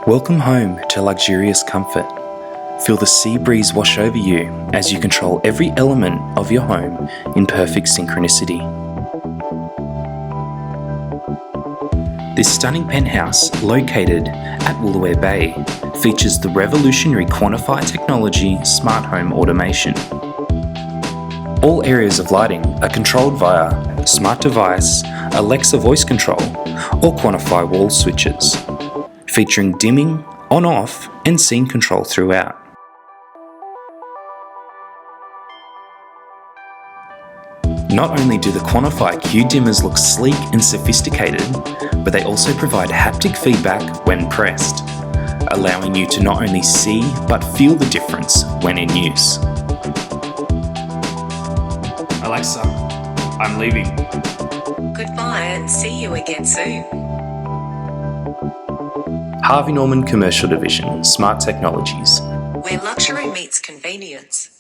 Welcome home to luxurious comfort. Feel the sea breeze wash over you as you control every element of your home in perfect synchronicity. This stunning penthouse, located at Woolooware Bay, features the revolutionary Quantify technology smart home automation. All areas of lighting are controlled via smart device, Alexa voice control, or Quantify wall switches, featuring dimming, on-off, and scene control throughout. Not only do the Quantify Q dimmers look sleek and sophisticated, but they also provide haptic feedback when pressed, allowing you to not only see but feel the difference when in use. Alexa, I'm leaving. Goodbye and see you again soon. Harvey Norman Commercial Division, Smart Technologies. Where luxury meets convenience.